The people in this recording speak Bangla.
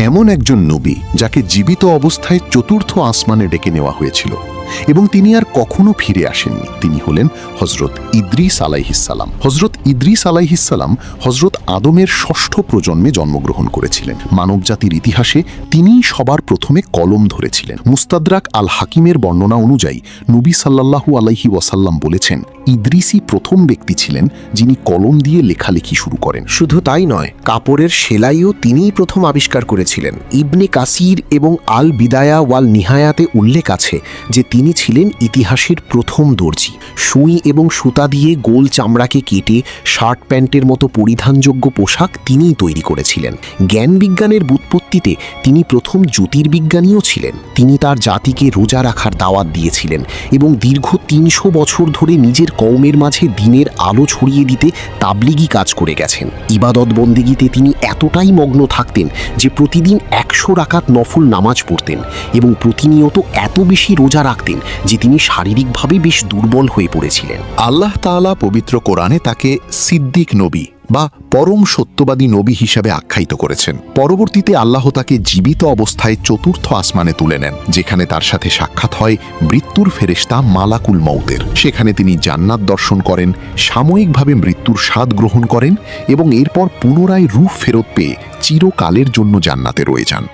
এমন একজন নবী যাকে জীবিত অবস্থায় চতুর্থ আসমানে ডেকে নেওয়া হয়েছিল এবং তিনি আর কখনো ফিরে আসেননি। তিনি হলেন হজরত ইদ্রিস আলাইহিসসালাম। হজরত ইদ্রিস আলাইহিসসালাম হজরত আদমের ষষ্ঠ প্রজন্মে জন্মগ্রহণ করেছিলেন। মানবজাতির ইতিহাসে তিনিই সবার প্রথমে কলম ধরেছিলেন। মুস্তাদরাক আল হাকিমের বর্ণনা অনুযায়ী নবী সাল্লাল্লাহু আলাইহি ওয়াসাল্লাম বলেছেন, ইদ্রিসই প্রথম ব্যক্তি ছিলেন যিনি কলম দিয়ে লেখালেখি শুরু করেন। শুধু তাই নয়, কাপড়ের সেলাইও তিনিই প্রথম আবিষ্কার করেছিলেন। ইবনে কাসির এবং আল বিদায়া ওয়াল নিহায়াতে উল্লেখ আছে যে তিনি ছিলেন ইতিহাসের প্রথম দর্জি। সুই এবং সুতা দিয়ে গোল চামড়াকে কেটে শার্ট প্যান্টের মতো পরিধানযোগ্য পোশাক তিনিই তৈরি করেছিলেন। জ্ঞান বিজ্ঞানের ব্যুৎপত্তিতে তিনি প্রথম জ্যোতির্বিজ্ঞানীও ছিলেন। তিনি তার জাতিকে রোজা রাখার দাওয়াত দিয়েছিলেন এবং দীর্ঘ ৩০০ বছর ধরে নিজের কওমের মাঝে দিনের আলো ছড়িয়ে দিতে তাবলিগি কাজ করে গেছেন। ইবাদত বন্দেগীতে তিনি এতটাই মগ্ন থাকতেন যে প্রতিদিন ১০০ রাকাত নফল নামাজ পড়তেন এবং প্রতিনিয়ত এত বেশি রোজা রাখতেন যে তিনি শারীরিকভাবে বেশ দুর্বল হয়ে পড়েছিলেন। আল্লাহ তাআলা পবিত্র কোরআনে তাকে সিদ্দিক নবী বা পরম সত্যবাদী নবী হিসাবে আখ্যায়িত করেছেন। পরবর্তীতে আল্লাহ তাকে জীবিত অবস্থায় চতুর্থ আসমানে তুলে নেন, যেখানে তার সাথে সাক্ষাৎ হয় মৃত্যুর ফেরেশতা মালাকুল মউতের। সেখানে তিনি জান্নাত দর্শন করেন, সাময়িকভাবে মৃত্যুর স্বাদ গ্রহণ করেন এবং এরপর পুনরায় রূহ ফেরত পেয়ে চিরকালের জন্য জান্নাতে রয়ে যান।